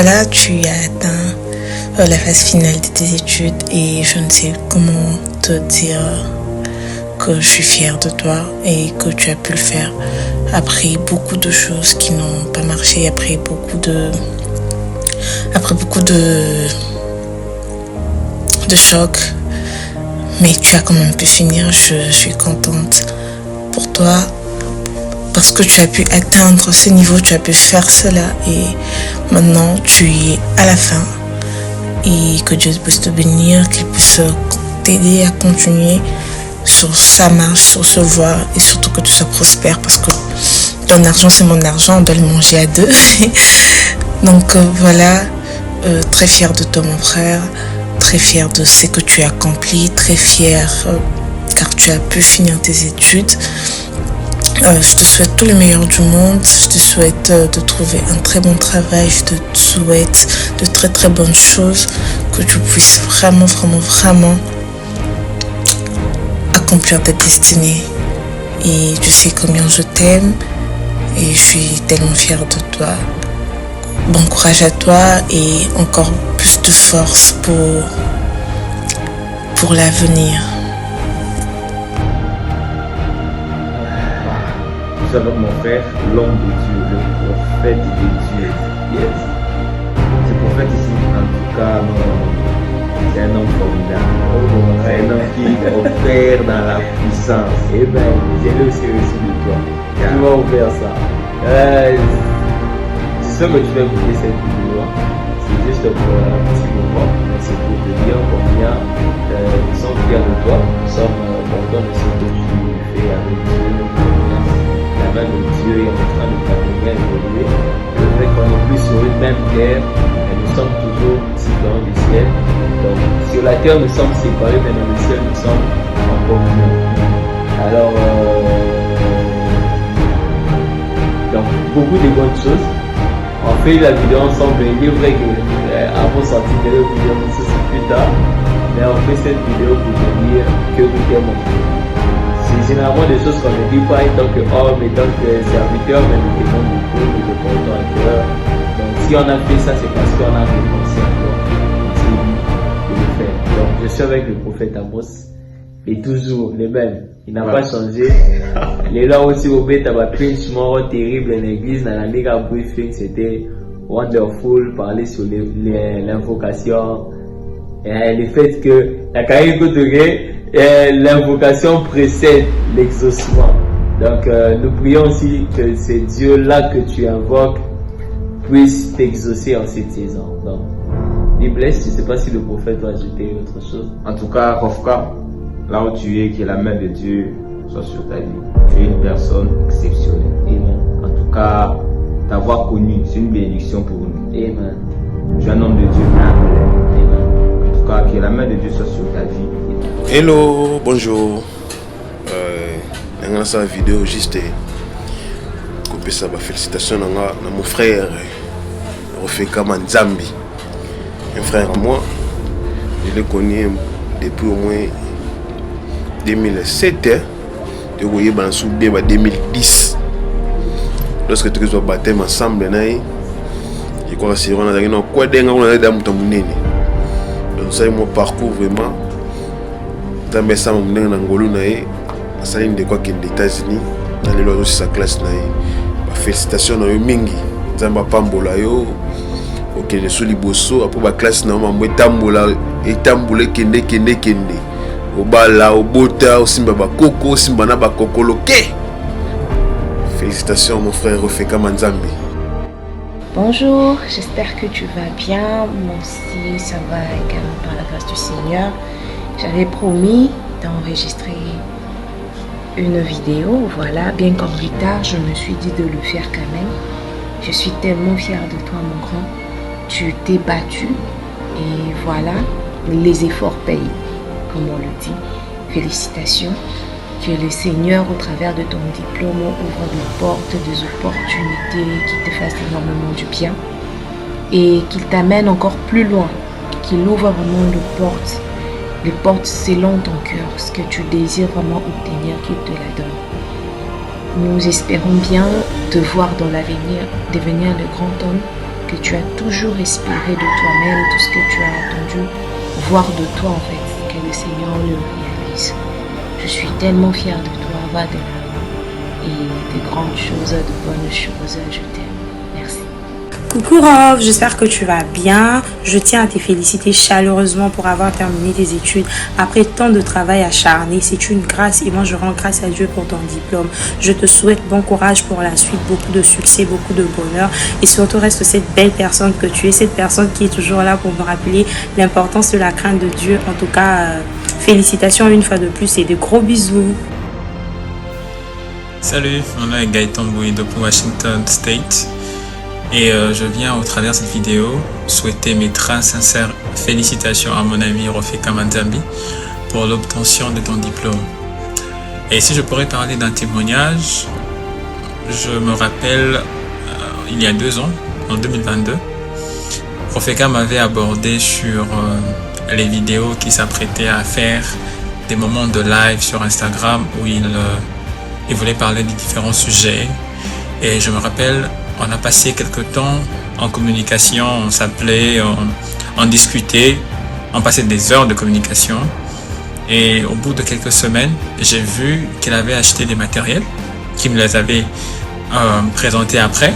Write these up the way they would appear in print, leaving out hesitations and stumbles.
voilà, tu as atteint la phase finale de tes études et je ne sais comment te dire que je suis fière de toi et que tu as pu le faire après beaucoup de choses qui n'ont pas marché, après beaucoup de chocs, mais tu as quand même pu finir. Je suis contente pour toi parce que tu as pu atteindre ce niveau, tu as pu faire cela et maintenant tu es à la fin et que Dieu puisse te bénir, qu'il puisse t'aider à continuer sur sa marche, sur ce voie et surtout que tu sois prospère parce que ton argent c'est mon argent, on doit le manger à deux. Donc voilà, très fière de toi mon frère, très fière de ce que tu as accompli, très fière car tu as pu finir tes études. Je te souhaite tout le meilleur du monde, je te souhaite de trouver un très bon travail, je te souhaite de très très bonnes choses, que tu puisses vraiment accomplir ta destinée. Et tu sais combien je t'aime et je suis tellement fière de toi. Bon courage à toi et encore plus de force pour l'avenir. Je suis avec mon frère, l'homme de Dieu, le prophète de Dieu. Yes. Ce prophète ici, en tout cas, c'est un homme formidable. C'est un homme qui opère dans la puissance. Et bien, j'ai le aussi reçu de toi. Tu vas opérer ça. Ce que tu fais goûter cette vidéo, c'est juste pour un petit moment. C'est pour te dire combien nous sommes fiers de toi. Nous sommes contents de ce que tu fais avec Dieu. La main de Dieu est en train de t'amener à évoluer. Le fait qu'on est plus sur une même terre, mais nous sommes toujours ici dans le ciel. Donc, sur la terre, nous sommes séparés, mais dans le ciel, nous sommes en communion. Alors, donc, beaucoup de bonnes choses. On fait la vidéo ensemble. Il est vrai qu'avant sortir de la vidéo, c'est plus tard. Mais on fait cette vidéo pour te dire que nous t'aimons. C'est généralement des choses qu'on ne dit pas en tant qu'homme et tant que serviteur, mais nous t'aimons beaucoup, nous te portons à cœur. Donc si on a fait ça, c'est parce qu'on a répondu à toi. C'est lui de le faire. Donc je suis avec le prophète Amos et toujours le même. Il n'a pas changé. Les là aussi au bête à pinch mort terrible en église dans la ligue briefing, c'était wonderful, parler sur l'invocation et le fait que la carrière l'invocation précède l'exaucement. Donc nous prions aussi que ces dieux-là que tu invoques puissent t'exaucer en cette saison. Donc, be blessed. Je ne sais pas si le prophète va ajouter autre chose. En tout cas, Rofka, là où tu es, que la main de Dieu soit sur ta vie. Tu es une personne exceptionnelle. Amen. En tout cas, t'avoir connu, c'est une bénédiction pour nous. Amen. Tu es un homme de Dieu. Amen. En tout cas, que la main de Dieu soit sur ta vie. Hello, bonjour. Dans cette vidéo, juste couper ça, félicitations à mon frère, Rofeka Manzambi. Un frère à moi, je le connais depuis au moins 2007. Je l'ai vu dans sous 2010. Lorsque tu as baptême ensemble, je crois que c'est vraiment quoi d'un on a dans mon donc ça mon parcours vraiment. Tambe ça mon ndenge na ngolu na ye asali ndeko akende États-Unis na lelo aussi sa classe na ye ba félicitations na yo mingi nzamba pambola yo okende soli boso apo ba classe na mambo etambola kende obala obota osimba ba koko osimba na ba kokolo ke. Félicitations mon frère Rofeka Manzambi. Bonjour, j'espère que tu vas bien. Moi aussi ça va également par la grâce du Seigneur. J'avais promis d'enregistrer une vidéo, voilà, bien qu'en retard, je me suis dit de le faire quand même. Je suis tellement fière de toi, mon grand. Tu t'es battu et voilà, les efforts payent, comme on le dit. Félicitations. Que le Seigneur, au travers de ton diplôme, ouvre des portes, des opportunités, qu'il te fasse énormément du bien et qu'il t'amène encore plus loin, qu'il ouvre vraiment les portes selon ton cœur, ce que tu désires vraiment obtenir, qu'il te la donne. Nous espérons bien te voir dans l'avenir, devenir le grand homme que tu as toujours espéré de toi-même, tout ce que tu as entendu voir de toi en fait, que le Seigneur le réalise. Je suis tellement fière de toi, va de l'avant et de grandes choses, de bonnes choses, je t'aime. Merci. Coucou Rov, j'espère que tu vas bien. Je tiens à te féliciter chaleureusement pour avoir terminé tes études après tant de travail acharné. C'est une grâce et moi je rends grâce à Dieu pour ton diplôme. Je te souhaite bon courage pour la suite, beaucoup de succès, beaucoup de bonheur et surtout reste cette belle personne que tu es, cette personne qui est toujours là pour me rappeler l'importance de la crainte de Dieu. En tout cas, félicitations une fois de plus et de gros bisous. Salut, mon nom est Gaëtan Bouido pour Washington State. Et je viens au travers de cette vidéo souhaiter mes très sincères félicitations à mon ami Rofeka Manzambi pour l'obtention de ton diplôme. Et si je pourrais parler d'un témoignage, je me rappelle il y a 2 ans, en 2022, Rofeka m'avait abordé sur les vidéos qu'il s'apprêtait à faire, des moments de live sur Instagram où il voulait parler de différents sujets. Et je me rappelle, on a passé quelques temps en communication, on s'appelait, on discutait, on passait des heures de communication. Et au bout de quelques semaines, j'ai vu qu'il avait acheté des matériels, qu'il me les avait présentés après.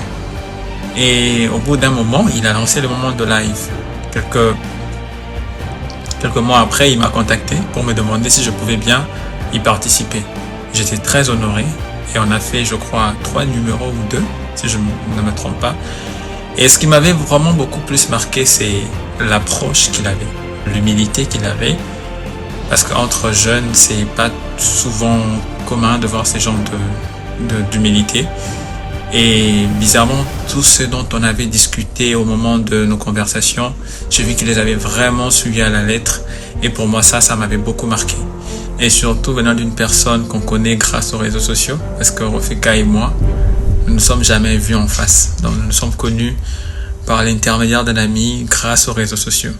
Et au bout d'un moment, il a lancé le moment de live. Quelques mois après, il m'a contacté pour me demander si je pouvais bien y participer. J'étais très honoré et on a fait, je crois, 3 numéros ou 2. Si je ne me trompe pas. Et ce qui m'avait vraiment beaucoup plus marqué, c'est l'approche qu'il avait, l'humilité qu'il avait, parce qu'entre jeunes, c'est pas souvent commun de voir ces genres d'humilité. Et bizarrement, tout ce dont on avait discuté au moment de nos conversations, j'ai vu qu'il les avait vraiment suivis à la lettre. Et pour moi, ça m'avait beaucoup marqué. Et surtout venant d'une personne qu'on connaît grâce aux réseaux sociaux, parce que Rofeka et moi, nous ne nous sommes jamais vus en face. Donc nous nous sommes connus par l'intermédiaire d'un ami grâce aux réseaux sociaux.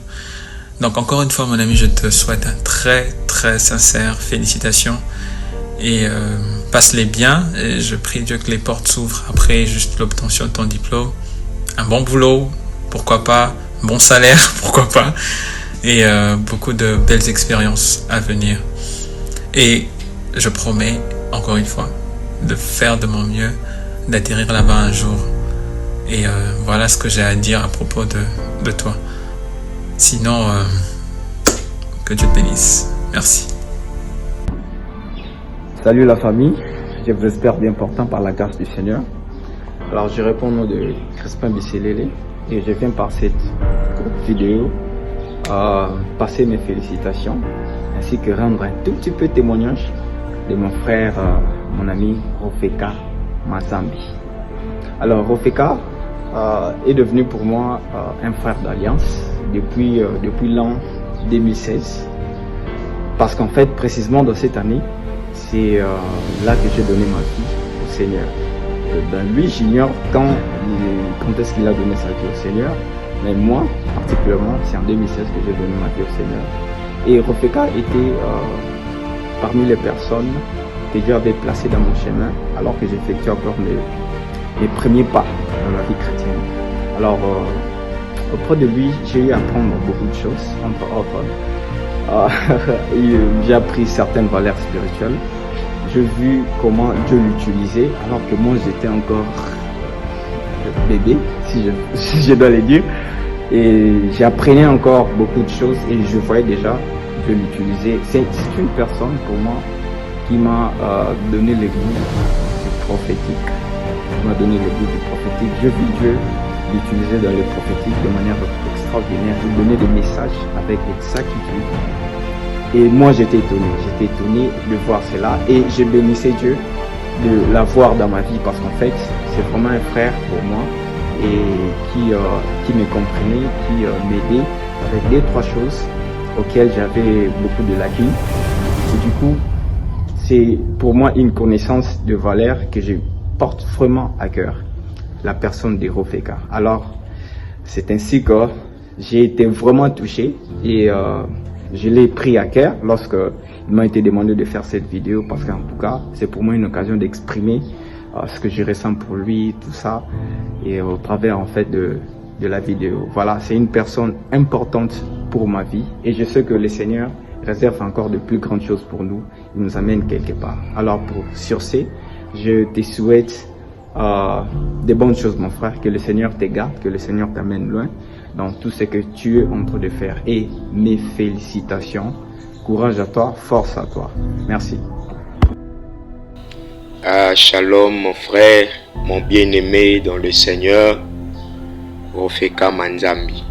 Donc encore une fois mon ami, je te souhaite un très très sincère félicitations et passe-les bien. Et je prie Dieu que les portes s'ouvrent après juste l'obtention de ton diplôme. Un bon boulot, pourquoi pas, un bon salaire, pourquoi pas, et beaucoup de belles expériences à venir. Et je promets encore une fois de faire de mon mieux d'atterrir là-bas un jour. Et voilà ce que j'ai à dire à propos de toi. Sinon, que Dieu te bénisse. Merci. Salut la famille, je vous espère bien portant par la grâce du Seigneur. Alors je réponds au nom de Crispin Bisselele et je viens par cette courte vidéo passer mes félicitations ainsi que rendre un tout petit peu témoignage de mon frère, mon ami Rofeka Manzambi. Alors Rofeka est devenu pour moi un frère d'alliance depuis l'an 2016, parce qu'en fait précisément dans cette année c'est là que j'ai donné ma vie au Seigneur. Lui j'ignore quand est-ce qu'il a donné sa vie au Seigneur, mais moi particulièrement c'est en 2016 que j'ai donné ma vie au Seigneur. Et Rofeka était parmi les personnes que Dieu avait placé dans mon chemin alors que j'effectuais encore mes premiers pas dans la vie chrétienne. Alors auprès de lui, j'ai eu à apprendre beaucoup de choses, entre autres. J'ai appris certaines valeurs spirituelles. J'ai vu comment Dieu l'utilisait alors que moi j'étais encore bébé, si je dois le dire. Et j'apprenais encore beaucoup de choses et je voyais déjà Dieu l'utiliser. C'est une personne pour moi qui m'a donné le goût du prophétique. M'a donné le goût du prophétique. Je vis Dieu l'utiliser dans le prophétique de manière extraordinaire. Il donnait des messages avec exactitude. Et moi j'étais étonné de voir cela et je bénissais Dieu de l'avoir dans ma vie parce qu'en fait c'est vraiment un frère pour moi et qui me comprenait, qui m'aidait avec 2-3 choses auxquelles j'avais beaucoup de lacunes. Et du coup c'est pour moi une connaissance de valeur que je porte vraiment à cœur, la personne de Rofeka. Alors c'est ainsi que j'ai été vraiment touché et je l'ai pris à cœur lorsque il m'a été demandé de faire cette vidéo parce qu'en tout cas c'est pour moi une occasion d'exprimer ce que je ressens pour lui, tout ça, et au travers en fait de de la vidéo. Voilà, c'est une personne importante pour ma vie et je sais que le Seigneur réserve encore de plus grandes choses pour nous. Il nous amène quelque part. Alors sur ce, je te souhaite de bonnes choses, mon frère. Que le Seigneur te garde, que le Seigneur t'amène loin dans tout ce que tu es en train de faire. Et mes félicitations. Courage à toi, force à toi. Merci. Shalom mon frère, mon bien-aimé dans le Seigneur, Rofeka Manzambi.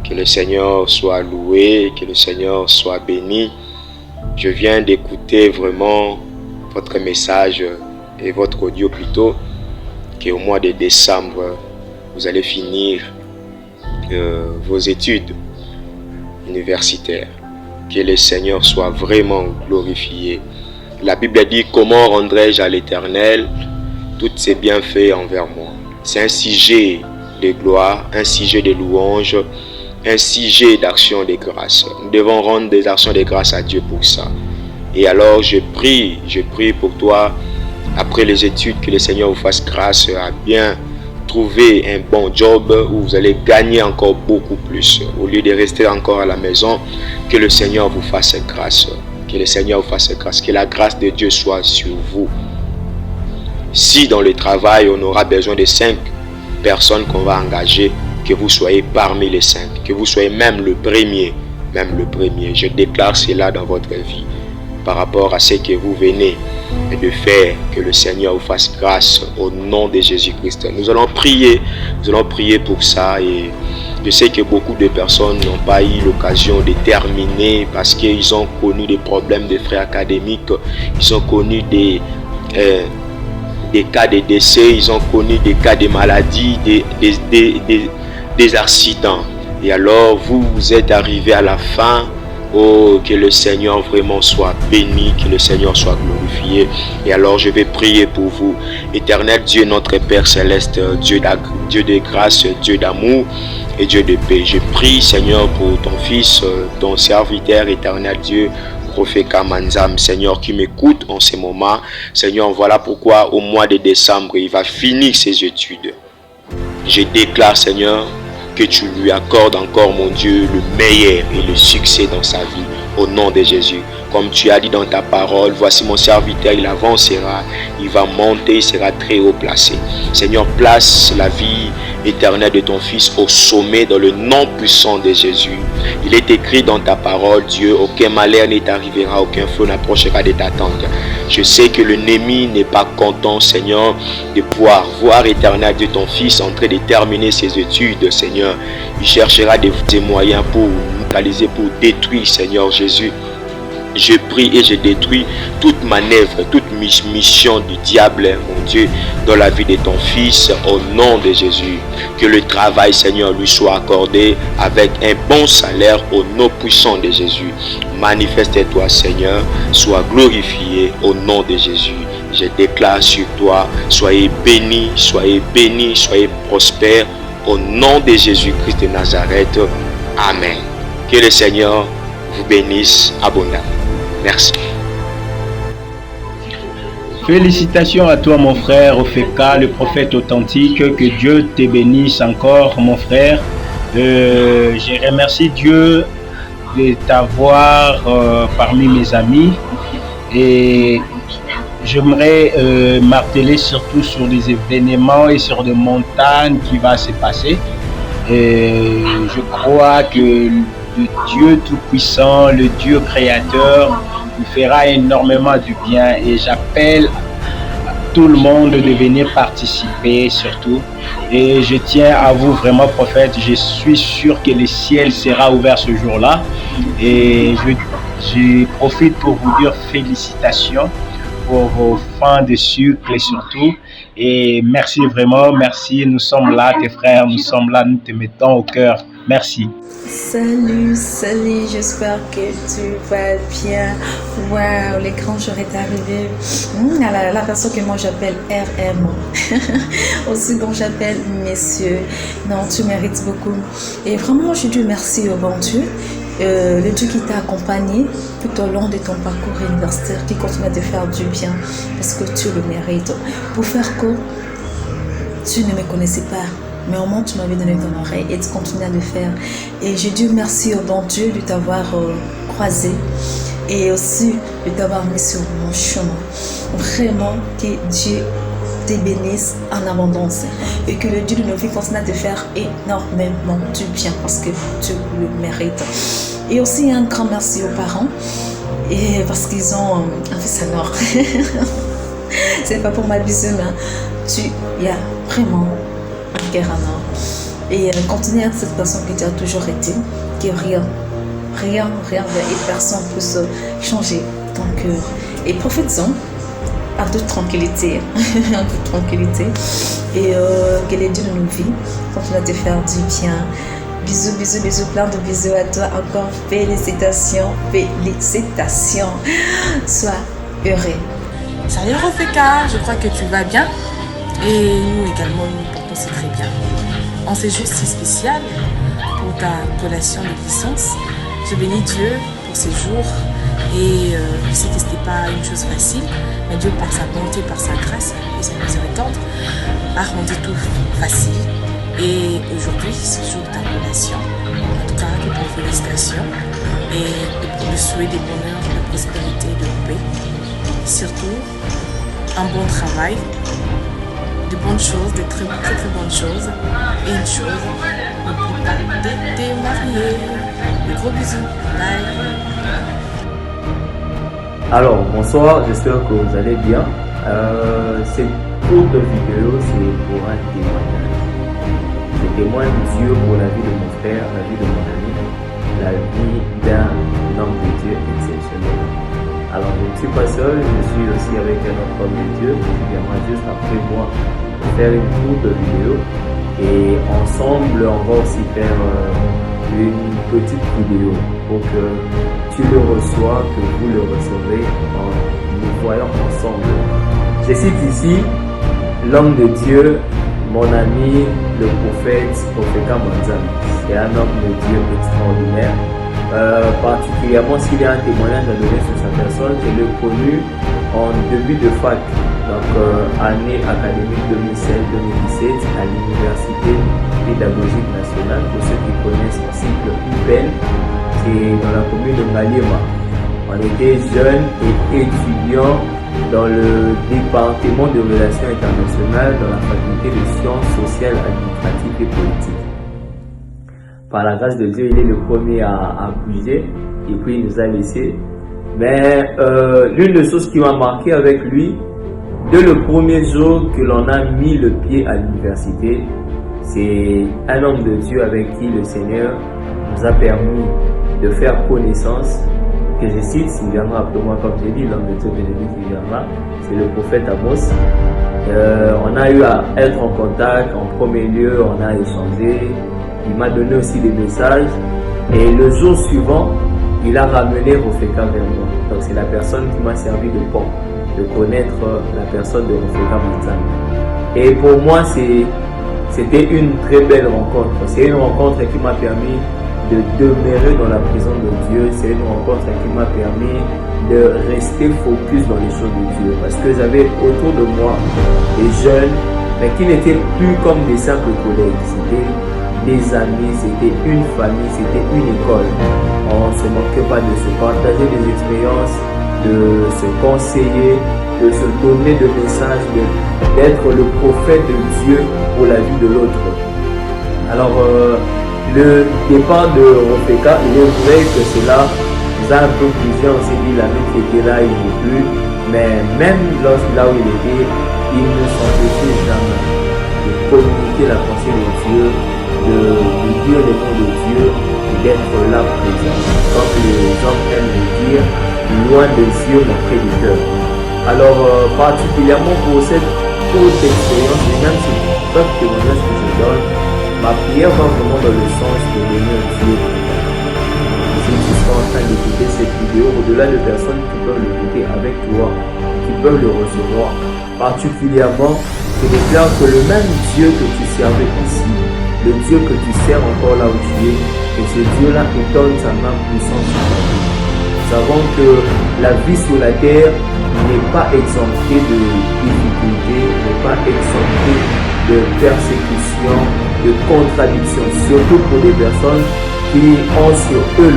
Que le Seigneur soit loué, que le Seigneur soit béni. Je viens d'écouter vraiment votre message et votre audio plutôt, qu'au mois de décembre, vous allez finir vos études universitaires. Que le Seigneur soit vraiment glorifié. La Bible dit: comment rendrai-je à l'Éternel tous ses bienfaits envers moi? C'est un sujet de gloire, un sujet de louange, un sujet d'action de grâce. Nous devons rendre des actions de grâce à Dieu pour ça. Et alors je prie pour toi, après les études, que le Seigneur vous fasse grâce à bien trouver un bon job où vous allez gagner encore beaucoup plus. Au lieu de rester encore à la maison, que le Seigneur vous fasse grâce. Que le Seigneur vous fasse grâce. Que la grâce de Dieu soit sur vous. Si dans le travail, on aura besoin de 5 personnes qu'on va engager, que vous soyez parmi les 5. Que vous soyez même le premier. Même le premier. Je déclare cela dans votre vie. Par rapport à ce que vous venez de faire, que le Seigneur vous fasse grâce au nom de Jésus-Christ. Nous allons prier pour ça, et je sais que beaucoup de personnes n'ont pas eu l'occasion de terminer parce qu'ils ont connu des problèmes de frais académiques, ils ont connu des cas de décès, ils ont connu des cas de maladie, des accidents. Et alors vous êtes arrivés à la fin. Oh, que le Seigneur vraiment soit béni, que le Seigneur soit glorifié. Et alors je vais prier pour vous. Éternel Dieu, notre Père Céleste, Dieu de grâce, Dieu d'amour et Dieu de paix. Je prie, Seigneur, pour ton Fils, ton serviteur, éternel Dieu, Rofeka Manzam, Seigneur, qui m'écoute en ce moment. Seigneur, voilà pourquoi au mois de décembre, il va finir ses études. Je déclare, Seigneur, que tu lui accordes encore, mon Dieu, le meilleur et le succès dans sa vie, au nom de Jésus. Comme tu as dit dans ta parole, voici mon serviteur, il avancera, il va monter, il sera très haut placé. Seigneur, place la vie éternelle de ton Fils au sommet dans le nom puissant de Jésus. Il est écrit dans ta parole, Dieu, aucun malheur ne t'arrivera, aucun feu n'approchera de ta tente. Je sais que l'ennemi n'est pas content, Seigneur, de pouvoir voir éternel de ton Fils en train de terminer ses études, Seigneur. Il cherchera des moyens pour neutraliser, pour détruire, Seigneur Jésus. Je prie et je détruis toute manœuvre, toute mission du diable, mon Dieu, dans la vie de ton Fils, au nom de Jésus. Que le travail, Seigneur, lui soit accordé avec un bon salaire, au nom puissant de Jésus. Manifeste-toi, Seigneur, sois glorifié au nom de Jésus. Je déclare sur toi, soyez bénis, soyez prospères, au nom de Jésus-Christ de Nazareth. Amen. Que le Seigneur vous bénisse abondamment. Merci. Félicitations à toi, mon frère Rofeka, le prophète authentique. Que Dieu te bénisse encore, mon frère. Je remercie Dieu de t'avoir parmi mes amis. Et j'aimerais marteler surtout sur les événements et sur des montagnes qui vont se passer. Et je crois que le Dieu Tout-Puissant, le Dieu Créateur, nous fera énormément du bien, et j'appelle tout le monde de venir participer surtout. Et je tiens à vous vraiment, prophète, je suis sûr que le ciel sera ouvert ce jour-là, et je profite pour vous dire félicitations pour vos fins de sucre et surtout, et merci vraiment, merci, nous sommes là tes frères, nous sommes là, nous te mettons au cœur, merci. Salut, j'espère que tu vas bien. Waouh, l'écran jour est arrivé. La personne que moi j'appelle RM, aussi dont j'appelle messieurs. Non, tu mérites beaucoup. Et vraiment, je dis merci au bon Dieu. Le Dieu qui t'a accompagné tout au long de ton parcours universitaire, qui continue à te faire du bien, parce que tu le mérites. Pour faire court, tu ne me connaissais pas, Mais au moins, tu m'avais donné ton oreille et tu continues à le faire. Et je dis merci au bon Dieu de t'avoir croisé et aussi de t'avoir mis sur mon chemin. Vraiment, que Dieu te bénisse en abondance et que le Dieu de nos vies continue à te faire énormément du bien parce que tu le mérites. Et aussi un grand merci aux parents et parce qu'ils ont un fils en or. C'est pas pour m'abuser, mais tu y as vraiment un cœur en or. Et continue à être cette personne que tu as toujours été, que rien et personne ne puisse changer ton cœur. Et profite-en en toute tranquillité, en toute tranquillité. Et que les dieux de nos vies continuent à te faire du bien. Bisous, bisous, bisous, plein de bisous à toi. Encore félicitations, félicitations. Sois heureux. Salut Rofeka, je crois que tu vas bien. Et nous également, nous portons c'est très bien. En ces jours si spécial pour ta collation de licence, je bénis Dieu pour ces jours. Et je sais que ce n'était pas une chose facile, mais Dieu par sa bonté, par sa grâce et sa miséricorde a rendu tout facile. Et aujourd'hui, c'est le jour de ta collation. En tout cas, toutes mes félicitations et le souhait de bonheur, de prospérité, de paix. Surtout, un bon travail, de bonnes choses, de très bonnes choses. Et une chose, n'oublie pas de te marier. De gros bisous. Bye. Alors, bonsoir, j'espère que vous allez bien. Cette courte vidéo, c'est pour un témoignage. Je témoigne Dieu pour la vie de mon frère, la vie de mon ami, la vie d'un homme de Dieu exceptionnel. Alors, je ne suis pas seul, je suis aussi avec un autre homme de Dieu qui viendra juste après moi faire une courte vidéo. Et ensemble, on va aussi faire une petite vidéo pour que tu le reçois, que vous le recevez en nous voyant ensemble. Je cite ici l'homme de Dieu, mon ami, le prophète Rofeka Manzambi. C'est un homme de Dieu extraordinaire. Particulièrement s'il y a un témoignage à donner sur sa personne, je l'ai connu en début de fac, donc année académique 2016-2017 à l'Université pédagogique nationale, pour ceux qui connaissent le cycle UPEN, c'est dans la commune de Maliema. On était jeunes et étudiants dans le département de relations internationales dans la faculté de sciences sociales, administratives et politiques. Par la grâce de Dieu, il est le premier à bouger et puis il nous a laissés. Mais l'une des choses qui m'a marqué avec lui, dès le premier jour que l'on a mis le pied à l'université, c'est un homme de Dieu avec qui le Seigneur nous a permis de faire connaissance. Que je cite, s'il viendra après moi, comme j'ai dit, l'homme de Dieu que j'ai dit qui viendra, c'est le prophète Amos. On a eu à être en contact, en premier lieu, on a échangé. Il m'a donné aussi des messages. Et le jour suivant, il a ramené Rofeka vers moi. Donc c'est la personne qui m'a servi de pont, de connaître la personne de Rofeka Manzambi. Et pour moi, c'était une très belle rencontre. C'est une rencontre qui m'a permis de demeurer dans la présence de Dieu. C'est une rencontre qui m'a permis de rester focus dans les choses de Dieu. Parce que j'avais autour de moi des jeunes, mais qui n'étaient plus comme des simples collègues. C'était des amis, c'était une famille, c'était une école. On ne se manquait pas de se partager des expériences, de se conseiller, de se donner des messages, d'être le prophète de Dieu pour la vie de l'autre. Alors, le départ de Rofeka, il est vrai que cela nous a un peu bougé. On s'est dit, l'ami qui était là, il n'est plus. Mais même là où il était, il ne s'empêchait jamais de communiquer la pensée de Dieu, de dire les mots de Dieu et d'être là présent. Comme les gens aiment le dire, loin des yeux, mais près du cœur. Alors, particulièrement pour cette courte expérience, et même si c'est un témoignage que je donne, ma prière va vraiment dans le sens de venir Dieu. Si tu seras en train d'écouter cette vidéo, au-delà de personnes qui peuvent l'écouter avec toi, qui peuvent le recevoir, particulièrement, je déclare que le même Dieu que tu servais ici, le Dieu que tu sers encore là où tu es, et ce Dieu-là étonne sa main puissante sur ta vie. Nous savons que la vie sur la terre n'est pas exemptée de difficultés, n'est pas exemptée de persécutions, de contradiction, surtout pour des personnes qui ont sur eux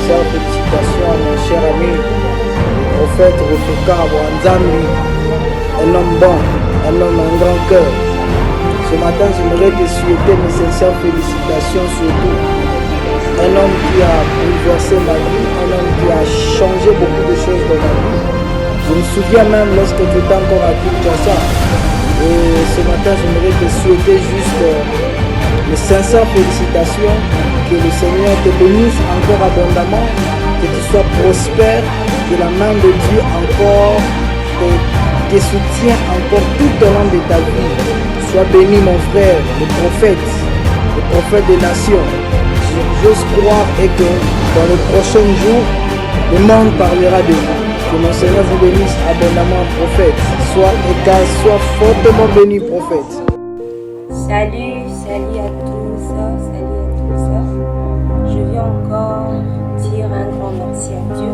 Sincère félicitations à mon cher ami, le prophète Rofeka Manzambi, un homme bon, un homme à un grand cœur. Ce matin, j'aimerais te souhaiter mes sincères félicitations surtout. Un homme qui a bouleversé ma vie, un homme qui a changé beaucoup de choses dans ma vie. Je me souviens même lorsque tu étais encore à Kinshasa. Et ce matin, j'aimerais te souhaiter juste mes sincères félicitations. Que le Seigneur te bénisse encore abondamment, que tu sois prospère, que la main de Dieu encore te soutient encore tout au long de ta vie. Sois béni mon frère, le prophète des nations. J'ose croire et que dans les prochains jours, le monde parlera de vous. Que mon Seigneur vous bénisse abondamment, prophète. Sois fortement béni, prophète. Salut à tous, Je viens encore dire un grand merci à Dieu.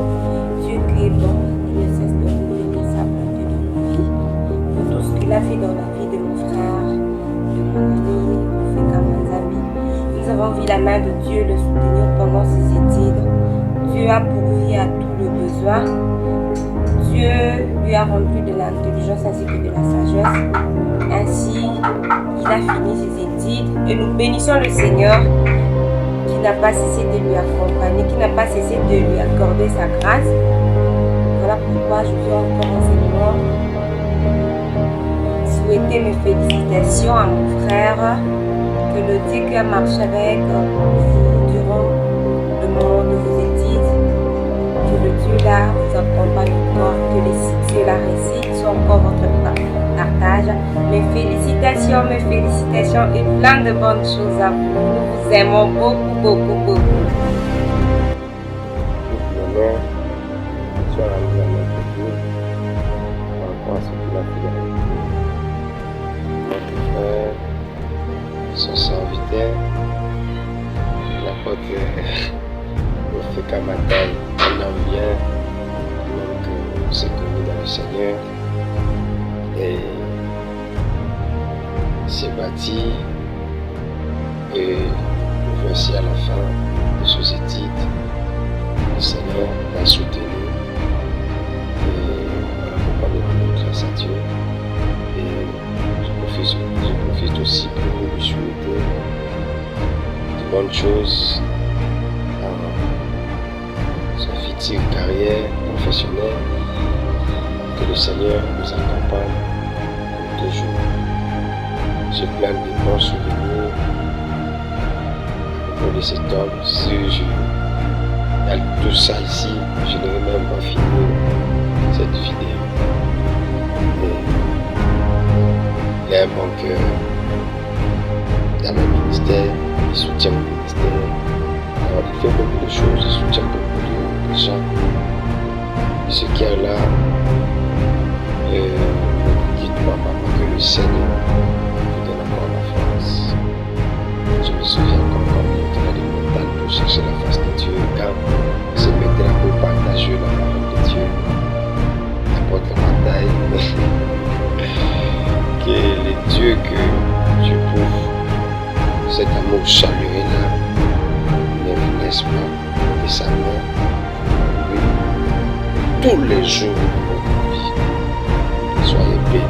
Dieu qui est bon, il ne cesse de nous bénir sa bonté dans nos vies. Pour tout ce qu'il a fait dans la vie de mon frère, de mon ami, Rofeka Manzambi. Nous avons vu la main de Dieu le soutenir pendant ses études. Dieu a pourvu à tous les besoins. Dieu lui a rendu de l'intelligence ainsi que de la sagesse. Ainsi, il a fini ses études et nous bénissons le Seigneur qui n'a pas cessé de lui accompagner, qui n'a pas cessé de lui accorder sa grâce. Voilà pourquoi je viens encore enseignement souhaiter mes félicitations à mon frère, que le Dieu qui a marché avec vous durant le moment de vos études, que le Dieu là vous accompagne encore, que les succès, la réussite soient encore votre partage. Mes félicitations et plein de bonnes choses à vous. Nous vous aimons beaucoup. Sois la mise en œuvre de Dieu par rapport à ce qu'il a fait dans la vie. Notre frère, son serviteur, l'apôtre Rofeka Manzambi, un homme bien, donc on s'est connu dans le Seigneur et s'est bâti et nous voici à la fin de ses études. Le Seigneur l'a soutenu et voilà pourquoi nous rendons grâce à Dieu. Et je profite aussi pour lui souhaiter de bonnes choses à sa future carrière professionnelle. Que le Seigneur nous accompagne comme toujours. J'ai plein de bons souvenirs à propos de cet homme. Si il y a tout ça ici, je n'aurais même pas filmé cette vidéo. Mais il a un bon cœur dans le ministère, il soutient le ministère. Alors, il fait beaucoup de choses, il soutient beaucoup de gens. Et ce qui est là, dites-moi papa que le Seigneur vous donne encore la force. Je me souviens quand il était dans les montagnes pour chercher la face de Dieu, quand il se mettait là pour partager la parole de Dieu, n'importe la bataille, que les dieux que tu prouves, cet amour chaleureux là, ne vous laisse pas de sa main, oui, tous les jours de votre vie. Soyez bénis.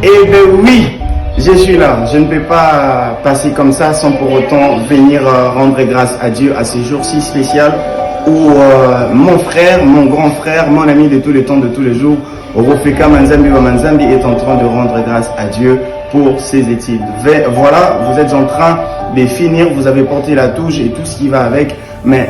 Eh bien oui, je suis là. Je ne peux pas passer comme ça sans pour autant venir rendre grâce à Dieu à ce jour si spécial où mon frère, mon grand frère, mon ami de tous les temps, de tous les jours, Rofeka Manzambi est en train de rendre grâce à Dieu pour ses études. Voilà, vous êtes en train de finir, vous avez porté la touche et tout ce qui va avec, mais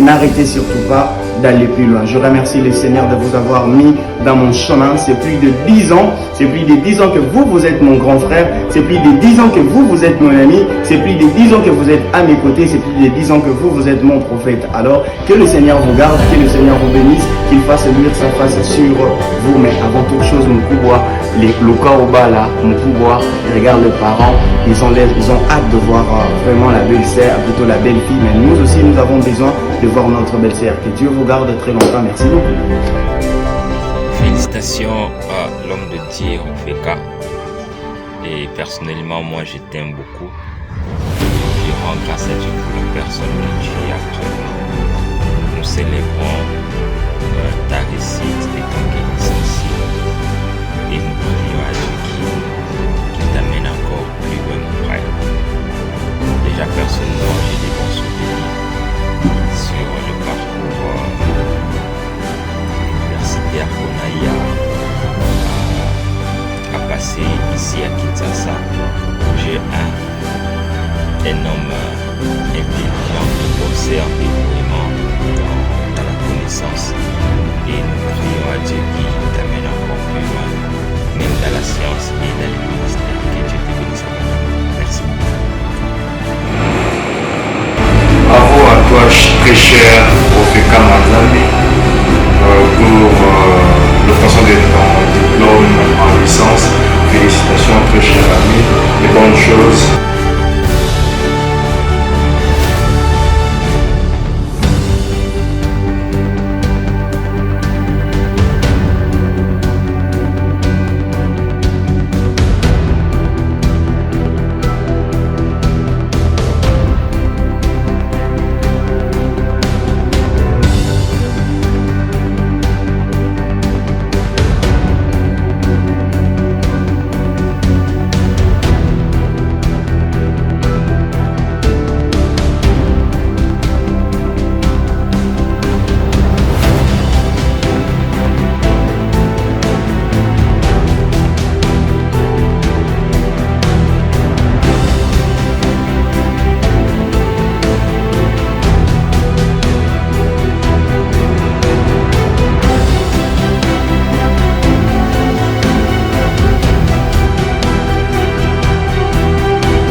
n'arrêtez surtout pas d'aller plus loin. Je remercie le Seigneur de vous avoir mis dans mon chemin. C'est plus de 10 ans. C'est plus de 10 ans que vous êtes mon grand frère. C'est plus de 10 ans que vous êtes mon ami. C'est plus de 10 ans que vous êtes à mes côtés. C'est plus de 10 ans que vous êtes mon prophète. Alors, que le Seigneur vous garde, que le Seigneur vous bénisse, qu'il fasse luire sa face sur vous. Mais avant toute chose, mon pouvoir, le corps au bas là, mon pouvoir, regarde les parents, ils ont hâte de voir vraiment la belle-sœur, plutôt la belle-fille. Mais nous aussi, nous avons besoin de voir notre belle-sœur. Que Dieu vous garde très longtemps. Merci beaucoup. Félicitations. Félicitations à l'homme de Dieu, Rofeka. Et personnellement, moi, je t'aime beaucoup. Je rends grâce à Dieu pour la personne que tu es actuellement. Nous célébrons ta réussite et ton guérison. Et nous prions à Dieu qui t'amène encore plus loin, mon frère. Déjà, personnellement, j'ai des bons souvenirs sur le parcours universitaire qu'on a eu à passer ici à Kinshasa. J'ai un homme intelligent qui observe énormément dans la connaissance. Et nous prions à Dieu qui t'amène encore plus loin, même dans la science et dans le ministère. Que Dieu te bénisse. Merci beaucoup. Bravo à toi, très cher Rofeka Manzambi, pour l'obtention de ton diplôme en licence. Félicitations, très cher ami, et bonnes choses.